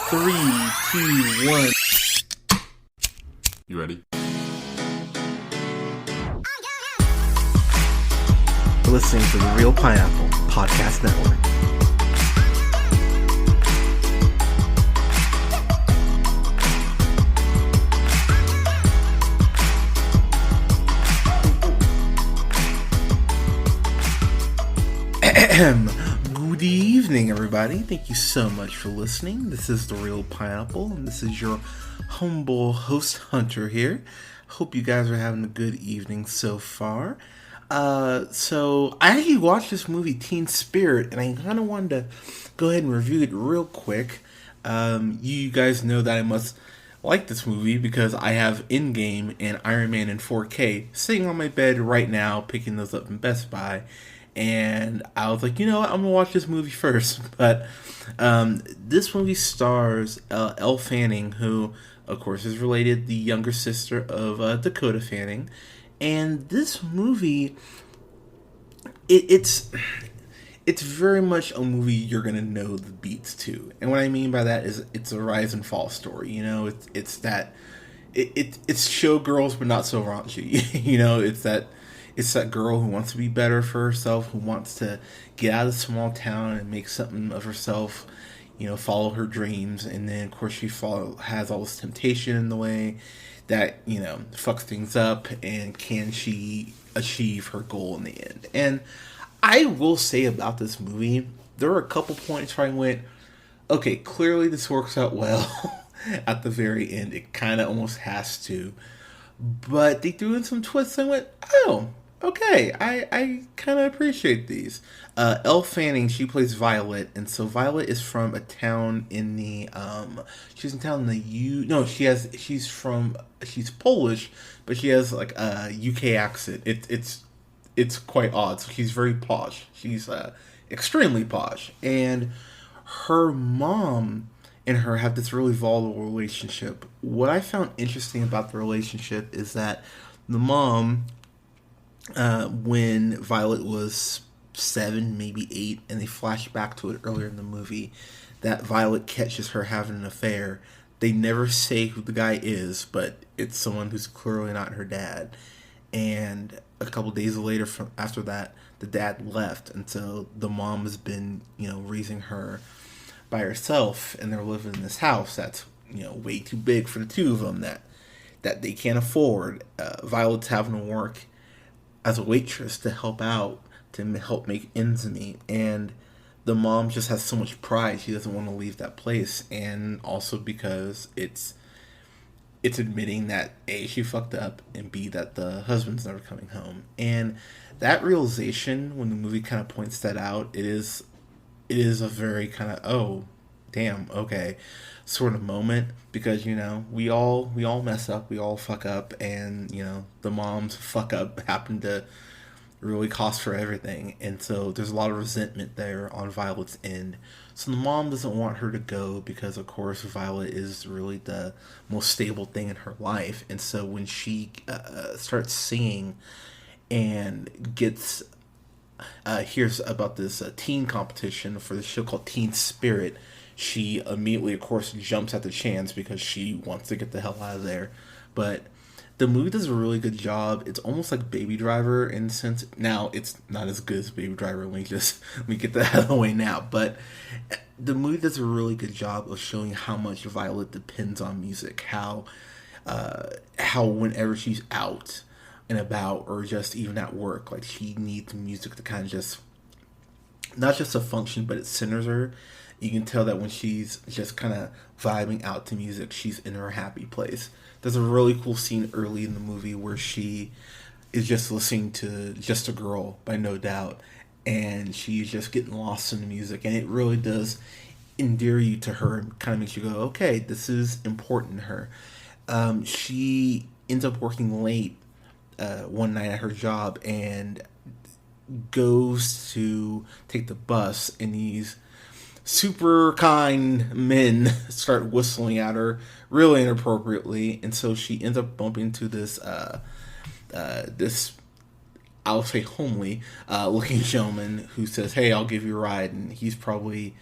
Three, two, one. You ready? You're listening to the Real Pineapple Podcast Network. Good evening, everybody. Thank you so much for listening. This is the Real Pineapple, and this is your humble host, Hunter, here. Hope you guys are having a good evening so far. So I actually watched this movie, Teen Spirit, and I kind of wanted to go ahead and review it real quick. You guys know that I must like this movie because I have Endgame and Iron Man in 4K sitting on my bed right now, picking those up in Best Buy. And I was like, you know what, I'm going to watch this movie first. But this movie stars Elle Fanning, who, of course, is related, the younger sister of Dakota Fanning. And this movie, it's very much a movie you're going to know the beats to. And what I mean by that is it's a rise and fall story. You know, it's showgirls, but not so raunchy. You know, it's that girl who wants to be better for herself, who wants to get out of the small town and make something of herself, you know, follow her dreams. And then, of course, she has all this temptation in the way that, you know, fucks things up. And can she achieve her goal in the end? And I will say about this movie, there were a couple points where I went, okay, clearly this works out well at the very end. It kind of almost has to. But they threw in some twists and I went, oh, okay, I kind of appreciate these. Elle Fanning, she plays Violet, and so Violet is from a town in the she's Polish, but she has like a UK accent. It's quite odd. So she's very posh. She's extremely posh, and her mom and her have this really volatile relationship. What I found interesting about the relationship is that the mom, when Violet was 7, maybe 8, and they flash back to it earlier in the movie, that Violet catches her having an affair. They never say who the guy is, but it's someone who's clearly not her dad. And a couple days later, after that, the dad left, and so the mom has been, you know, raising her by herself, and they're living in this house that's, you know, way too big for the two of them, that they can't afford. Violet's having to work as a waitress to help out, to help make ends meet, and the mom just has so much pride, she doesn't want to leave that place. And also because it's admitting that A, she fucked up, and B, that the husband's never coming home. And that realization, when the movie kind of points that out, it is a very kind of, oh, damn, okay, sort of moment, because, you know, we all mess up, we all fuck up, and, you know, the mom's fuck up happened to really cost her everything. And so there's a lot of resentment there on Violet's end. So the mom doesn't want her to go because, of course, Violet is really the most stable thing in her life. And so when she starts singing and hears about this teen competition for the show called Teen Spirit, she immediately, of course, jumps at the chance because she wants to get the hell out of there. But the movie does a really good job. It's almost like Baby Driver in a sense. Now, it's not as good as Baby Driver. Let me get that out of the way now. But the movie does a really good job of showing how much Violet depends on music. How whenever she's out and about, or just even at work, like, she needs music to kind of just, not just to function, but it centers her. You can tell that when she's just kind of vibing out to music, she's in her happy place. There's a really cool scene early in the movie where she is just listening to Just a Girl by No Doubt, and she's just getting lost in the music, and it really does endear you to her and kind of makes you go, okay, this is important to her. She ends up working late one night at her job and goes to take the bus, and these super kind men start whistling at her really inappropriately, and so she ends up bumping into this I'll say homely looking gentleman who says, hey, I'll give you a ride, and he's probably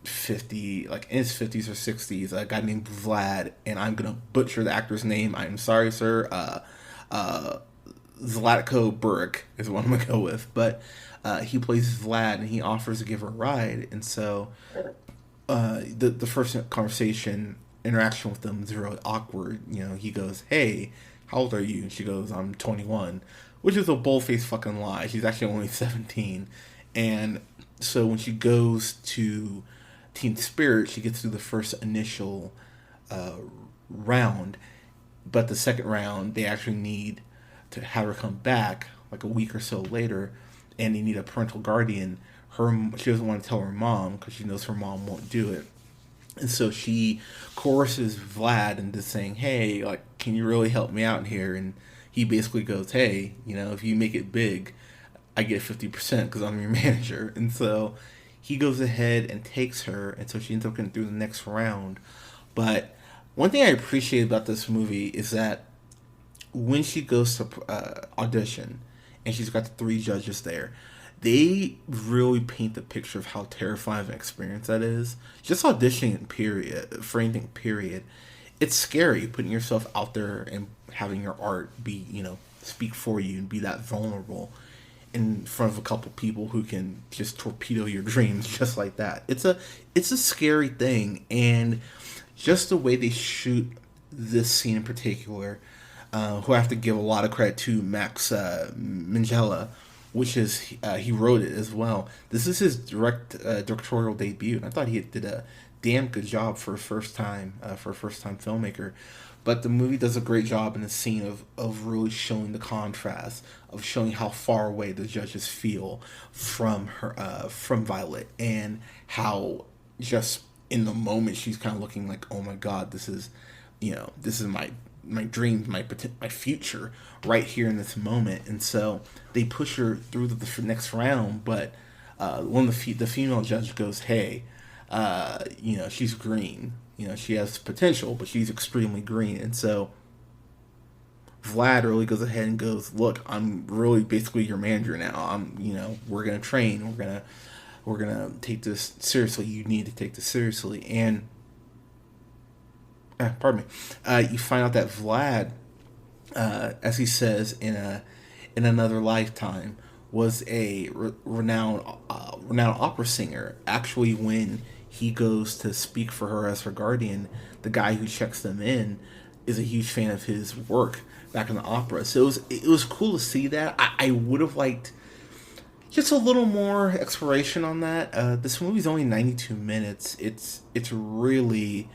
50, like in his 50s or 60s, a guy named Vlad, and I'm gonna butcher the actor's name. I'm sorry, sir. Uh, Zlatko Buric is what I'm gonna go with, but he plays Vlad, and he offers to give her a ride, and so the first conversation interaction with them is really awkward. You know, he goes, "Hey, how old are you?" And she goes, "I'm 21," which is a bold-faced fucking lie. She's actually only 17, and so when she goes to Teen Spirit, she gets through the first initial uh, round, but the second round they actually need to have her come back like a week or so later, and they need a parental guardian. She doesn't want to tell her mom because she knows her mom won't do it, and so she coerces Vlad into saying, "Hey, like, can you really help me out here?" And he basically goes, "Hey, you know, if you make it big, I get 50% because I'm your manager." And so he goes ahead and takes her, and so she ends up getting through the next round. But one thing I appreciate about this movie is that when she goes to audition, and she's got the three judges there, they really paint the picture of how terrifying of an experience that is. Just auditioning, period, for anything, period. It's scary putting yourself out there and having your art be, you know, speak for you and be that vulnerable in front of a couple people who can just torpedo your dreams just like that. It's a scary thing, and just the way they shoot this scene in particular, who I have to give a lot of credit to, Max Minghella, which is he wrote it as well. This is his directorial debut, and I thought he did a damn good job for a first time filmmaker. But the movie does a great job in the scene of really showing the contrast, of showing how far away the judges feel from from Violet, and how just in the moment she's kind of looking like, oh my god, this is, you know, this is my dreams, my future right here in this moment. And so they push her through the next round, but when the female judge goes, "Hey, you know, she's green. You know, she has potential, but she's extremely green." And so Vlad really goes ahead and goes, "Look, I'm really basically your manager now. You know, we're gonna train. We're gonna take this seriously. You need to take this seriously." And pardon me. You find out that Vlad, as he says in another lifetime, was a renowned opera singer. Actually, when he goes to speak for her as her guardian, the guy who checks them in is a huge fan of his work back in the opera. So it was cool to see that. I would have liked just a little more exploration on that. This movie's only 92 minutes. It's really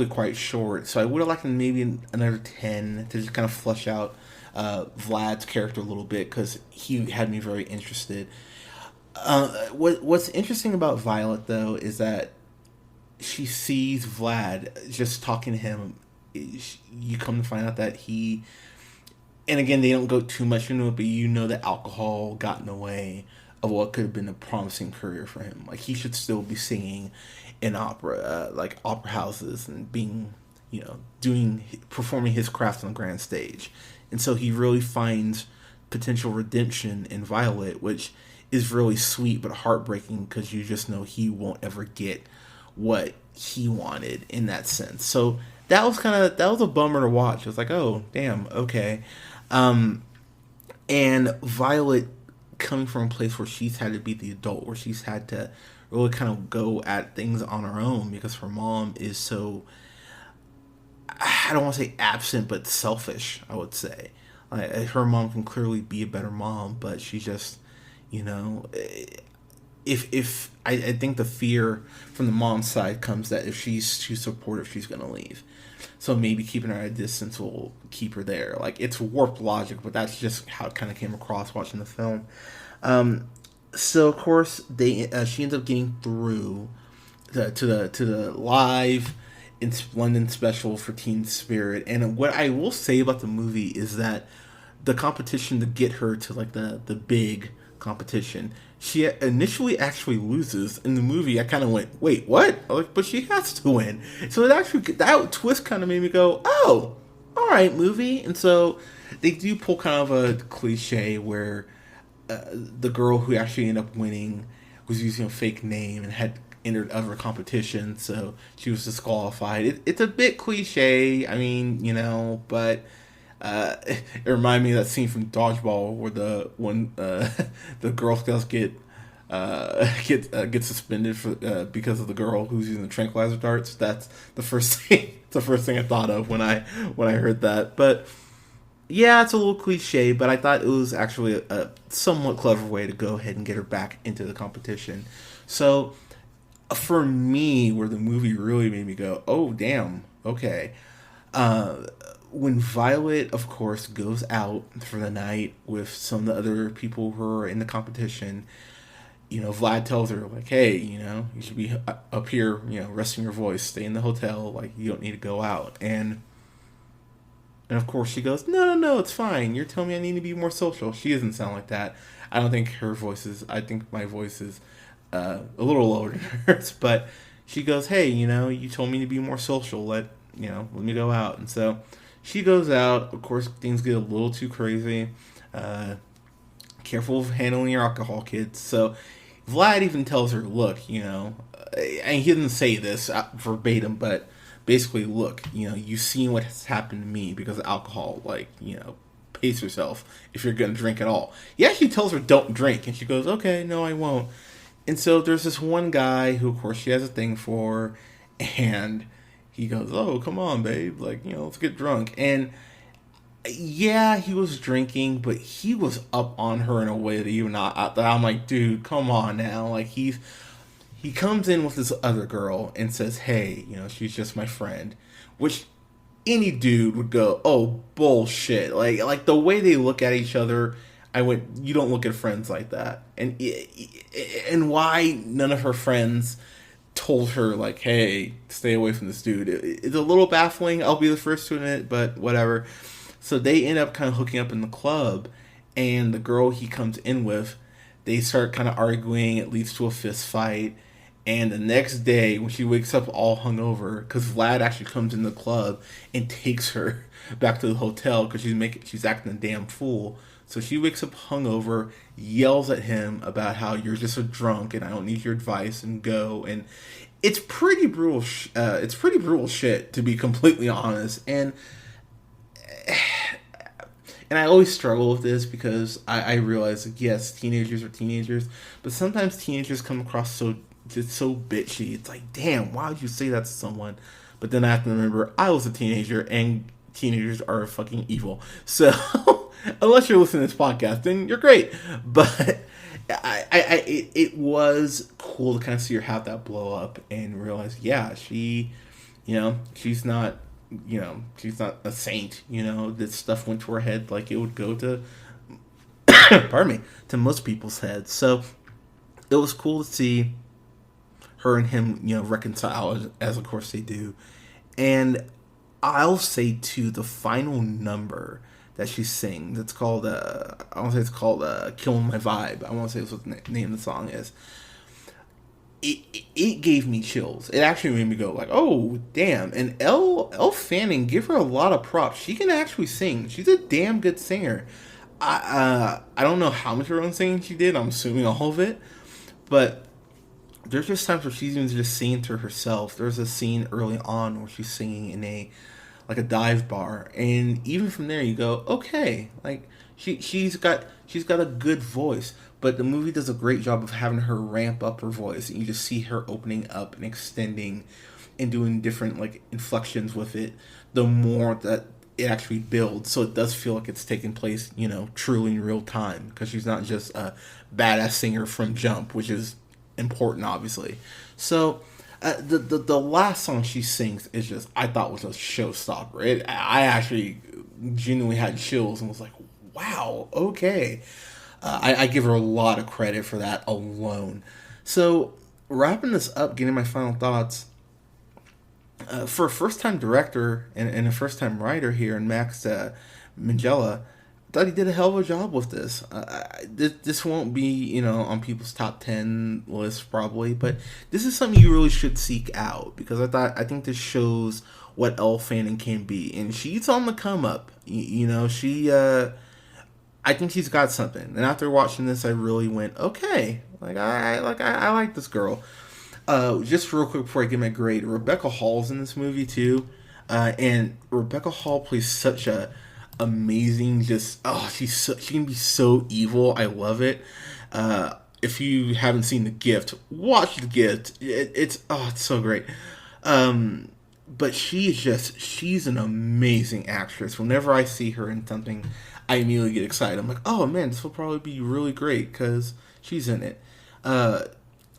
quite short. So I would have liked maybe another 10 to just kind of flesh out Vlad's character a little bit, because he had me very interested. What's interesting about Violet, though, is that she sees Vlad just talking to him. You come to find out that he, and again, they don't go too much into it, but you know that alcohol got in the way of what could have been a promising career for him. Like, he should still be singing in opera, like opera houses, and being, you know, performing his craft on the grand stage. And so he really finds potential redemption in Violet, which is really sweet but heartbreaking, because you just know he won't ever get what he wanted in that sense. So that was a bummer to watch. It was like, oh damn, okay. And Violet, coming from a place where she's had to be the adult, where she's had to really kind of go at things on her own because her mom is so, I don't want to say absent, but selfish, I would say. Like, her mom can clearly be a better mom, but she just, you know, if I think the fear from the mom's side comes that if she's too supportive, she's going to leave. So maybe keeping her at a distance will keep her there. Like, it's warped logic, but that's just how it kind of came across watching the film. So of course she ends up getting through to the live in London special for Teen Spirit. And what I will say about the movie is that the competition to get her to like the big competition, she initially actually loses. In the movie, I kind of went, wait, what? Like, but she has to win. So it actually, that twist kind of made me go, oh, all right, movie. And so they do pull kind of a cliche where the girl who actually ended up winning was using a fake name and had entered other competitions, so she was disqualified. It's a bit cliche, I mean, but it reminded me of that scene from Dodgeball where the Girl Scouts get suspended for because of the girl who's using the tranquilizer darts. That's the first thing. It's the first thing I thought of when I heard that. But yeah, it's a little cliche, but I thought it was actually a somewhat clever way to go ahead and get her back into the competition. So for me, where the movie really made me go, oh damn, okay. When Violet, of course, goes out for the night with some of the other people who are in the competition, Vlad tells her, like, hey, you should be up here, resting your voice, stay in the hotel, like, you don't need to go out. And of course she goes, no, it's fine. You're telling me I need to be more social. She doesn't sound like that. I don't think her voice is, I think my voice is a little lower than hers, but she goes, hey, you told me to be more social, let me go out. And so she goes out. Of course, things get a little too crazy. Careful of handling your alcohol, kids. So Vlad even tells her, look, and he didn't say this verbatim, but basically, look, you've seen what has happened to me because of alcohol. Like, pace yourself if you're going to drink at all. He actually tells her, don't drink. And she goes, okay, no, I won't. And so there's this one guy who, of course, she has a thing for, and he goes, oh, come on, babe. Like, let's get drunk. And yeah, he was drinking, but he was up on her in a way that I'm like, dude, come on now. Like, he comes in with this other girl and says, hey, she's just my friend, which any dude would go, oh, bullshit. Like the way they look at each other, I went, you don't look at friends like that. And why none of her friends told her, like, hey, stay away from this dude. It's a little baffling, I'll be the first to admit, but whatever. So they end up kind of hooking up in the club, and the girl he comes in with, they start kind of arguing. It leads to a fist fight. And the next day, when she wakes up all hungover, because Vlad actually comes in the club and takes her back to the hotel because she's acting a damn fool. So she wakes up hungover, yells at him about how you're just a drunk and I don't need your advice and go. And it's pretty brutal. It's pretty brutal shit, to be completely honest. And I always struggle with this because I realize, like, yes, teenagers are teenagers, but sometimes teenagers come across so bitchy. It's like, damn, why would you say that to someone? But then I have to remember I was a teenager, and teenagers are fucking evil. So unless you're listening to this podcast, then you're great. But it was cool to kind of see her have that blow up and realize, yeah, she's not a saint. This stuff went to her head like it would go to pardon me, to most people's heads. So it was cool to see her and him, reconcile, as of course they do. And I'll say too, the final number that she sings, it's called I want to say it's called "Killing My Vibe." I want to say that's what the name of the song is. It gave me chills. It actually made me go like, oh damn. And Elle Fanning, give her a lot of props. She can actually sing. She's a damn good singer. I don't know how much of her own singing she did. I'm assuming all of it, but there's just times where she's even just singing to herself. There's a scene early on where she's singing in a dive bar, and even from there you go, okay, like she's got a good voice. But the movie does a great job of having her ramp up her voice, and you just see her opening up and extending and doing different like inflections with it. The more that it actually builds, so it does feel like it's taking place, truly in real time, because she's not just a badass singer from Jump, which is important, obviously. So the last song she sings is just, I thought, was a showstopper. I actually genuinely had chills and was like, wow, okay. I give her a lot of credit for that alone. So wrapping this up, getting my final thoughts. For a first-time director and a first-time writer here in Max Minghella, I thought he did a hell of a job with this. This won't be, on people's top 10 lists probably, but this is something you really should seek out, because I think this shows what Elle Fanning can be, and she's on the come up. I think she's got something. And after watching this, I really went, okay, I like this girl. Just real quick before I give my grade, Rebecca Hall's in this movie too, and Rebecca Hall plays such a amazing. Just she can be so evil. I love it. If you haven't seen The Gift, watch The Gift. It's so great. But she's an amazing actress. Whenever I see her in something, I immediately get excited. I'm like, oh man, this will probably be really great because she's in it.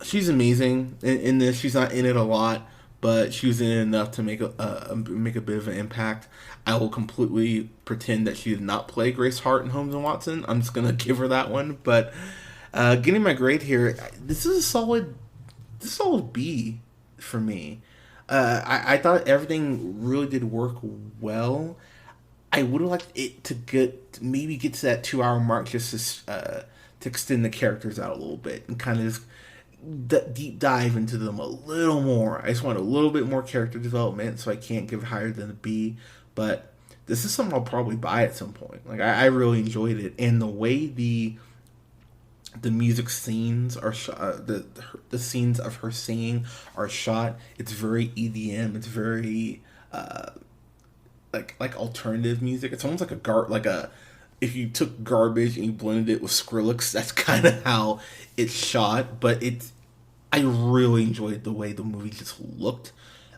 She's amazing in this. She's not in it a lot, but she was in it enough to make a bit of an impact. I will completely pretend that she did not play Grace Hart in Holmes and Watson. I'm just gonna give her that one. But getting my grade here, this is a solid B for me. I thought everything really did work well. I would have liked it to maybe get to that 2 hour mark just to extend the characters out a little bit and kind of just deep dive into them a little more. I just want a little bit more character development, so I can't give it higher than a B. But this is something I'll probably buy at some point. Like I really enjoyed it, and the way the music scenes are shot, the scenes of her singing are shot. It's very EDM. It's very like alternative music. It's almost like if you took garbage and you blended it with Skrillex. That's kind of how it's shot. But I really enjoyed the way the movie just looked.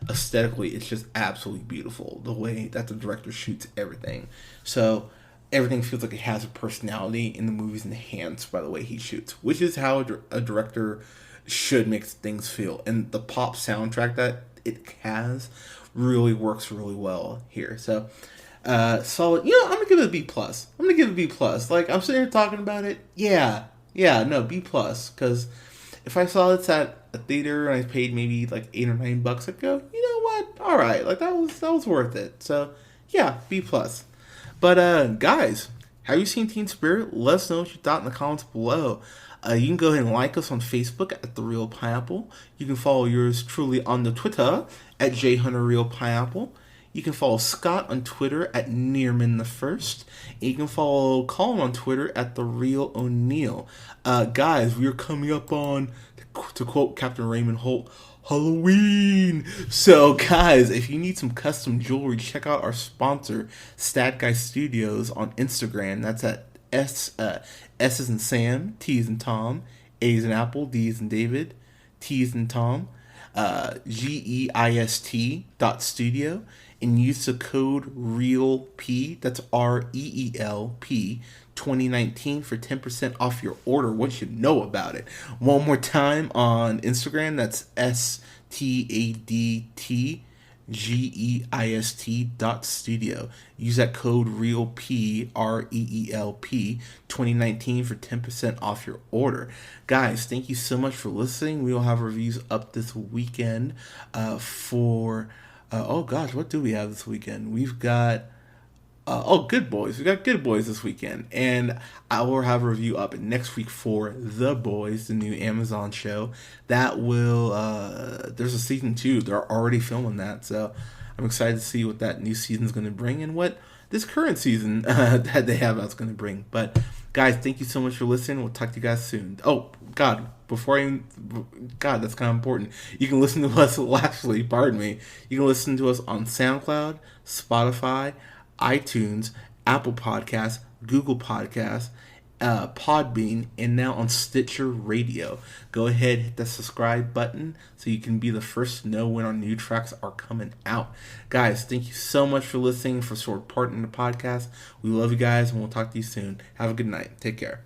Aesthetically, it's just absolutely beautiful. The way that the director shoots everything. So everything feels like it has a personality, in the movie's enhanced by the way he shoots, which is how a director should make things feel. And the pop soundtrack that it has really works really well here. So solid. I'm gonna give it a B plus. Like, I'm sitting here talking about it. No, B plus. Because if I saw this at a theater and I paid maybe like $8 or $9, I'd go, you know what? All right, like that was worth it. So yeah, B plus. But guys, have you seen Teen Spirit? Let us know what you thought in the comments below. You can go ahead and like us on Facebook at The Real Pineapple. You can follow yours truly on the Twitter at JHunterRealPineapple. You can follow Scott on Twitter at Nearmanthefirst. And you can follow Colin on Twitter at TheReelOneal. Guys, we are coming up on, to quote Captain Raymond Holt, Halloween. So guys, if you need some custom jewelry, check out our sponsor, Stat Guy Studios, on Instagram. That's at S as in Sam, T as in Tom, A as in Apple, D as in David, T as in Tom, GEIST.studio, and use the code REELP, that's REELP 2019 for 10% off your order. What you know about it? One more time, on Instagram, that's STADTGEIST.studio. Use that code REELP, REELP 2019 for 10% off your order. Guys, thank you so much for listening. We will have reviews up this weekend for oh gosh, what do we have this weekend? We've got Good Boys. We got Good Boys this weekend, and I will have a review up next week for The Boys, the new Amazon show. That will there's a season 2. They're already filming that, so I'm excited to see what that new season is going to bring and what this current season that they have out's going to bring. But guys, thank you so much for listening. We'll talk to you guys soon. Oh God, that's kind of important. You can listen to us. Lastly, pardon me. You can listen to us on SoundCloud, Spotify, iTunes, Apple Podcasts, Google Podcasts, Podbean, and now on Stitcher Radio. Go ahead, hit the subscribe button so you can be the first to know when our new tracks are coming out. Guys, thank you so much for listening, for sort of part in the podcast. We love you guys, and we'll talk to you soon. Have a good night. Take care.